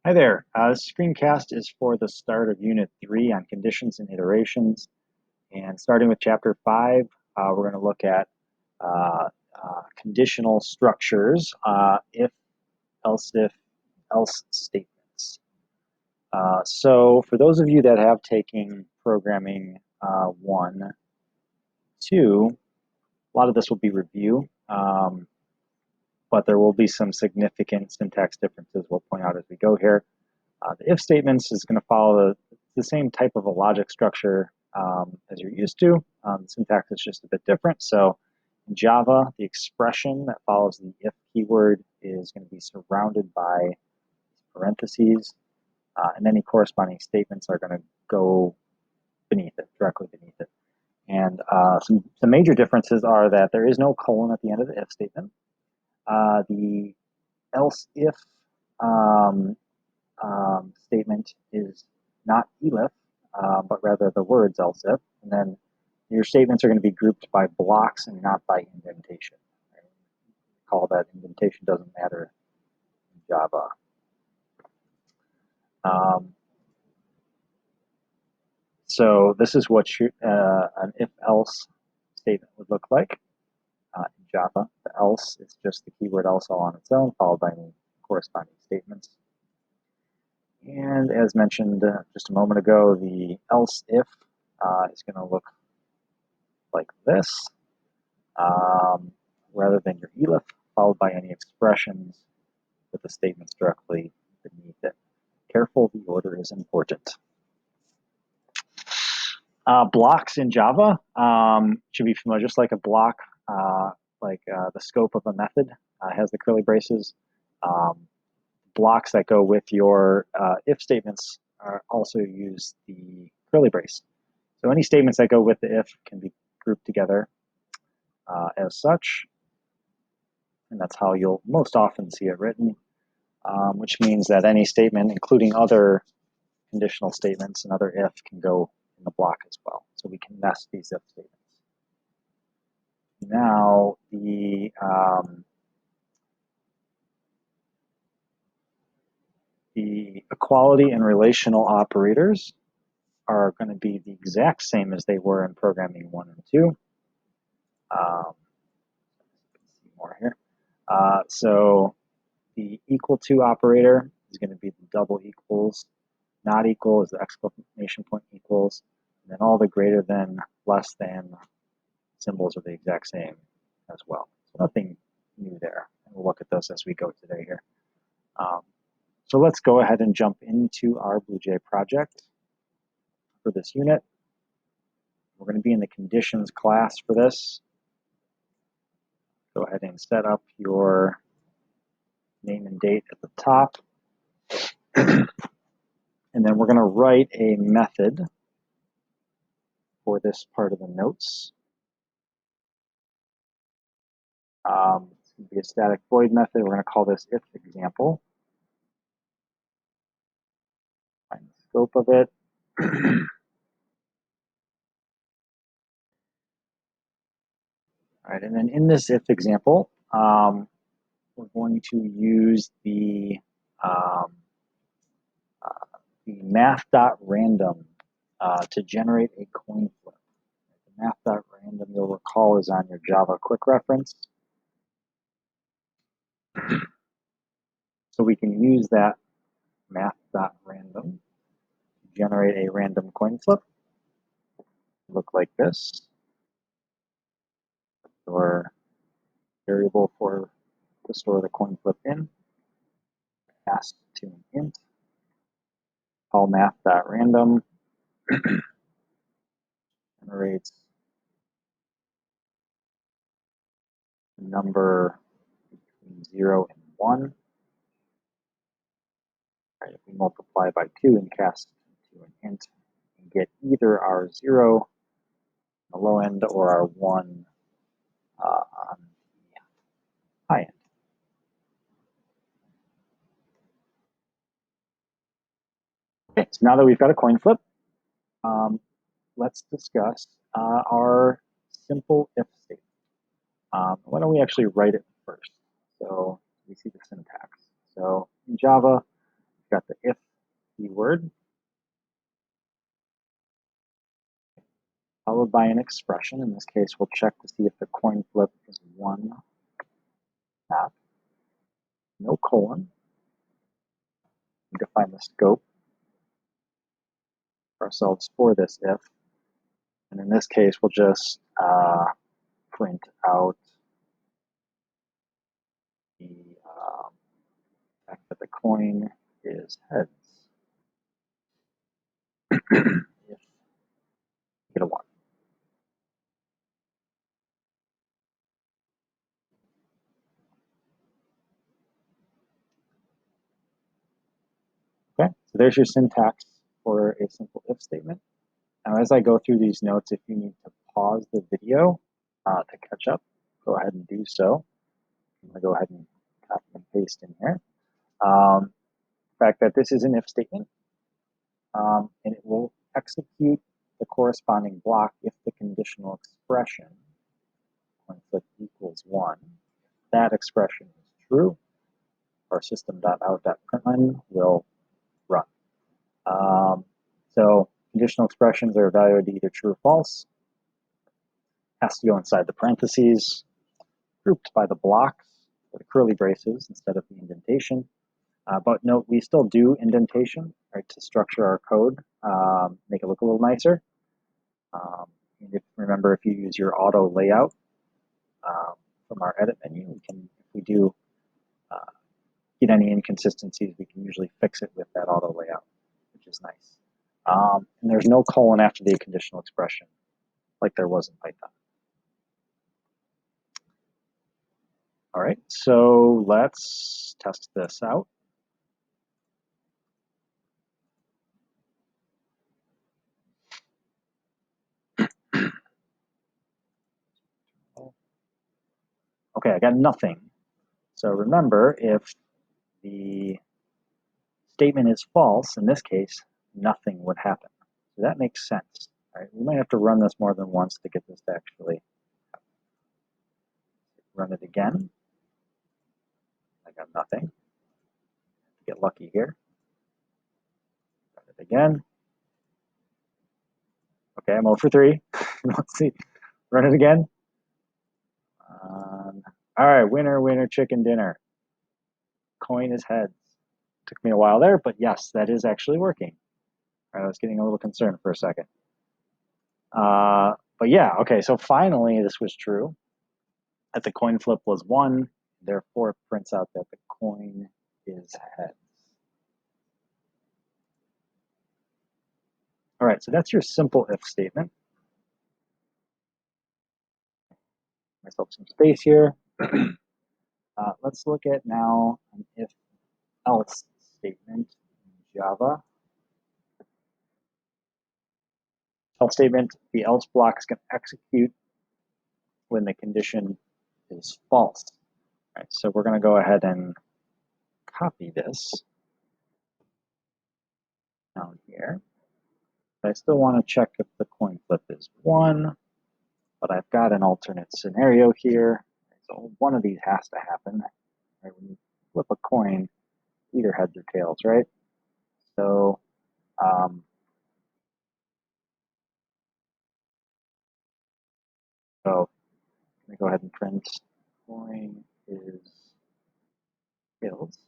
Hi there. This screencast is for the start of Unit 3 on conditions and iterations. And starting with Chapter 5, we're going to look at conditional structures, if, else if, else statements. So for those of you that have taken programming 1, 2, a lot of this will be review, but there will be some significant syntax differences we'll point out as we go here. The if statements is going to follow the same type of a logic structure as you're used to. The syntax is just a bit different. So in Java, the expression that follows the if keyword is going to be surrounded by parentheses, and any corresponding statements are going to go beneath it, directly beneath it. And some major differences are that there is no colon at the end of the if statement. The else if statement is not elif, but rather the words else if, and then your statements are going to be grouped by blocks and not by indentation. Right? Recall that indentation doesn't matter in Java. So this is what an if-else statement would look like in Java. The else is just the keyword else all on its own, followed by any corresponding statements. And as mentioned just a moment ago, the else if is going to look like this, rather than your elif, followed by any expressions with the statements directly beneath it. Careful, the order is important. Blocks in Java should be familiar, just like a block, the scope of a method has the curly braces. Blocks that go with your if statements also use the curly brace. So any statements that go with the if can be grouped together as such, and that's how you'll most often see it written, which means that any statement, including other conditional statements and other if, can go in the block as well. So we can nest these if statements. Now, the equality and relational operators are going to be the exact same as they were in programming 1 and 2. See more here. So the equal to operator is going to be the double equals. Not equal is the exclamation point equals. And then all the greater than, less than symbols are the exact same as well. So nothing new there. And we'll look at those as we go today here. So let's go ahead and jump into our BlueJ project for this unit. We're going to be in the conditions class for this. Go ahead and set up your name and date at the top. And then we're going to write a method for this part of the notes. It's going to be a static void method. We're going to call this if example. Find the scope of it. All right, and then in this if example, we're going to use the math.random to generate a coin flip. The math.random, you'll recall, is on your Java quick reference. So we can use that math.random to generate a random coin flip. Look like this. Or variable to store the coin flip in. Pass to an int. Call math.random. Generates a number between 0 and 1. Right, if we multiply by 2 and cast to an int, we get either our 0 on the low end or our 1 on the high end. Okay, so now that we've got a coin flip, let's discuss our simple if statement. Why don't we actually write it first? So we see the syntax. So in Java, got the if keyword, followed by an expression. In this case, we'll check to see if the coin flip is 1 half. No colon. We define the scope for ourselves for this if. And in this case, we'll just print out the fact that the coin is heads. If you get a 1. Okay, so there's your syntax for a simple if statement. Now, as I go through these notes, if you need to pause the video to catch up, go ahead and do so. I'm going to go ahead and copy and paste in here. The fact that this is an if statement, and it will execute the corresponding block if the conditional expression, coin flip equals 1, that expression is true, our system.out.println will run. So conditional expressions are evaluated either true or false. Has to go inside the parentheses, grouped by the blocks, or the curly braces instead of the indentation. But note, we still do indentation, right, to structure our code, make it look a little nicer. And remember, if you use your auto layout from our edit menu, if we do get any inconsistencies, we can usually fix it with that auto layout, which is nice. And there's no colon after the conditional expression, like there was in Python. All right, so let's test this out. Okay, I got nothing. So remember, if the statement is false, in this case, nothing would happen. So that makes sense. All right, we might have to run this more than once to get this to actually happen. Run it again. I got nothing. Get lucky here. Run it again. Okay, I'm 0 for 3. Let's see. Run it again. All right, winner, winner, chicken dinner. Coin is heads. Took me a while there, but yes, that is actually working. All right, I was getting a little concerned for a second. But yeah, okay, so finally this was true. That the coin flip was 1, therefore it prints out that the coin is heads. All right, so that's your simple if statement. Myself some space here. Let's look at now an if else statement in Java. Else statement, the else block is going to execute when the condition is false. All right, so we're going to go ahead and copy this down here. I still want to check if the coin flip is 1, but I've got an alternate scenario here. So one of these has to happen. Right? When you flip a coin, either heads or tails, right? So I'm going to go ahead and print coin is tails.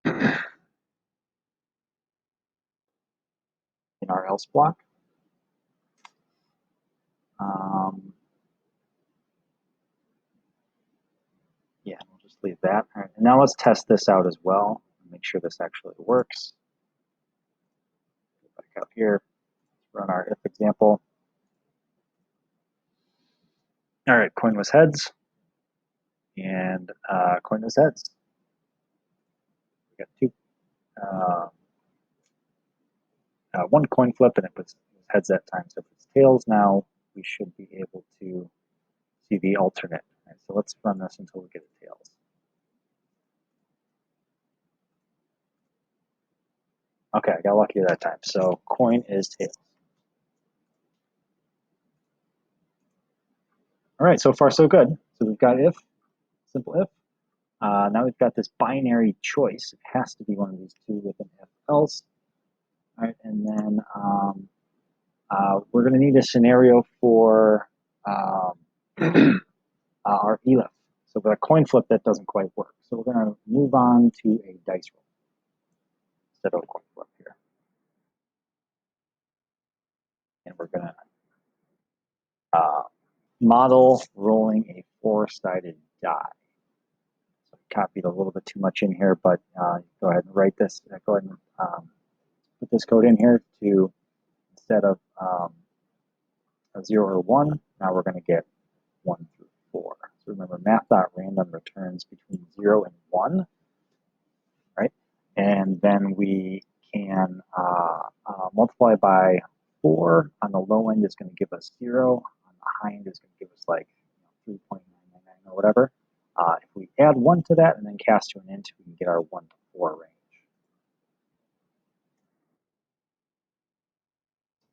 In our else block. Yeah, we'll just leave that. All right, and now let's test this out as well. Make sure this actually works. Go back out here, run our if example. All right, coin was heads, and coin was heads. We got one coin flip, and it was heads that time. So if it's tails now, we should be able to see the alternate. Right, so let's run this until we get a tails. Okay, I got lucky that time. So coin is tails. All right, so far so good. So we've got if, simple if. Now we've got this binary choice. It has to be one of these two with an if else. All right, and then we're going to need a scenario for our elif. So with a coin flip, that doesn't quite work. So we're going to move on to a dice roll instead of a coin flip here. And we're going to model rolling a four-sided die. So I copied a little bit too much in here, but go ahead and write this. Go ahead and put this code in here to, instead of a 0 or 1, now we're going to get 1 through 4. So remember, math.random returns between 0 and 1, right? And then we can multiply by 4 on the low end is going to give us 0. On the high end is going to give us like 3.999 or whatever. If we add 1 to that and then cast to an int, we can get our 1 to 4 range.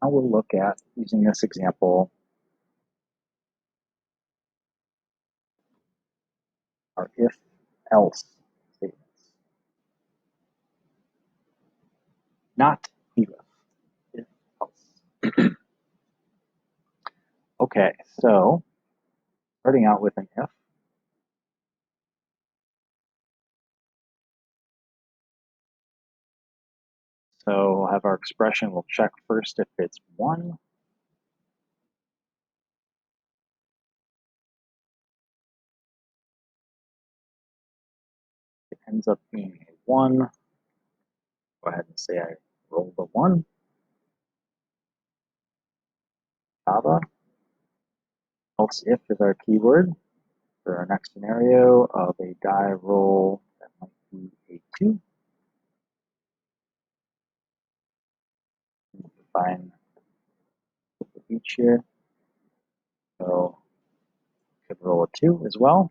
Now we'll look at, using this example, our if-else statements. Not if, if-else. Okay, so starting out with an if. So we'll have our expression, we'll check first if it's 1. It ends up being a 1. Go ahead and say I rolled a 1. Java. Else if is our keyword for our next scenario of a die roll that might be a 2. Define the each here. So could roll a 2 as well.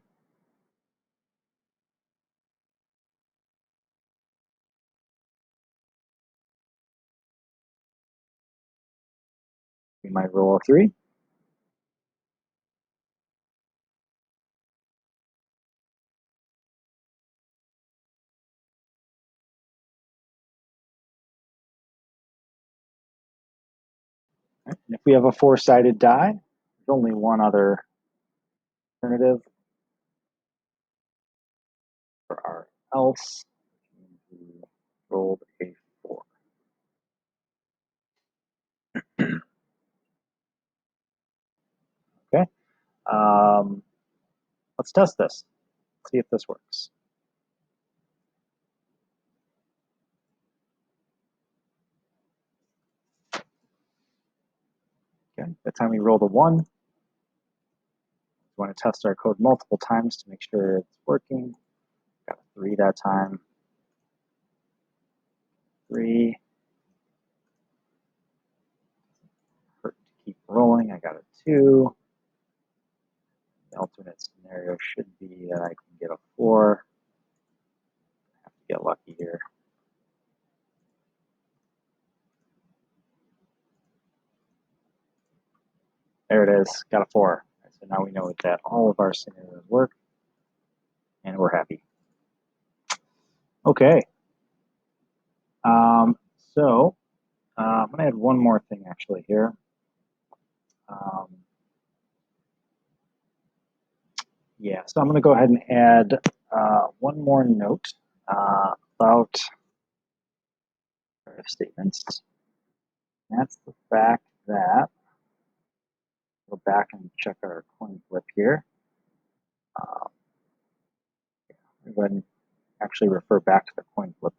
We might roll a 3. And if we have a 4-sided die, there's only one other alternative for our else. We rolled a 4. Okay. Let's test this. See if this works. Okay. That time we rolled a 1. We want to test our code multiple times to make sure it's working. Got a 3 that time. 3. Hurt to keep rolling. I got a 2. The alternate scenario should be that I can get a 4. I have to get lucky here. There it is. Got a 4. So now we know that all of our scenarios work, and we're happy. Okay. So I'm going to add one more thing actually here. Yeah, so I'm going to go ahead and add one more note about if statements. That's the fact that, go back and check our coin flip here. Go ahead and actually refer back to the coin flip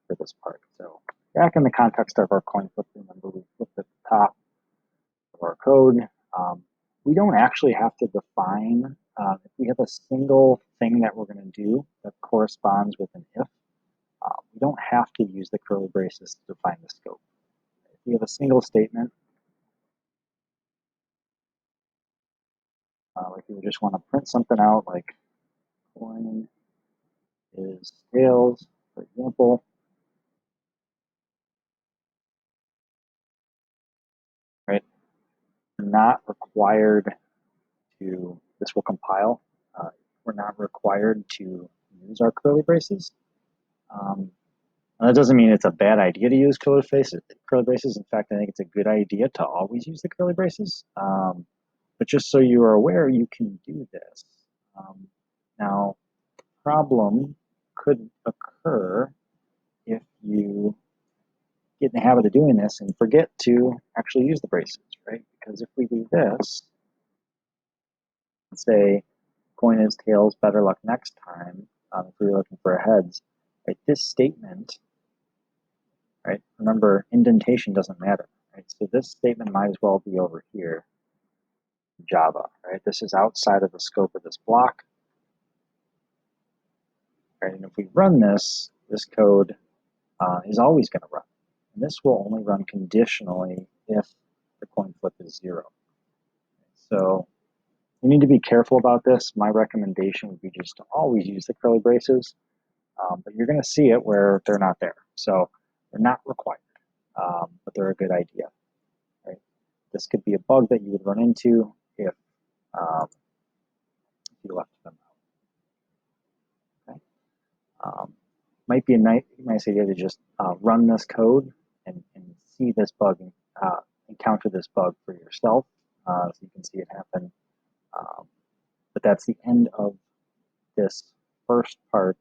for this part. So back in the context of our coin flip, remember we flipped at the top of our code. We don't actually have to define, if we have a single thing that we're going to do that corresponds with an if, we don't have to use the curly braces to define the scope. If we have a single statement, like we just want to print something out like coin is tails, for example, right? We're not required to, this will compile, we're not required to use our curly braces. And that doesn't mean it's a bad idea to use curly braces. In fact, I think it's a good idea to always use the curly braces. But just so you are aware, you can do this. Now, problem could occur if you get in the habit of doing this and forget to actually use the braces, right? Because if we do this, let's say coin is tails, better luck next time, if we were looking for a heads, right? This statement, right? Remember, indentation doesn't matter, right? So this statement might as well be over here, Java, right? This is outside of the scope of this block, right? And if we run this, this code is always going to run. And this will only run conditionally if the coin flip is 0. So you need to be careful about this. My recommendation would be just to always use the curly braces, but you're going to see it where they're not there. So they're not required, but they're a good idea. Right? This could be a bug that you would run into if you left them out. Okay? Might be a nice idea to just run this code and see this bug, encounter this bug for yourself, so you can see it happen. But that's the end of this first part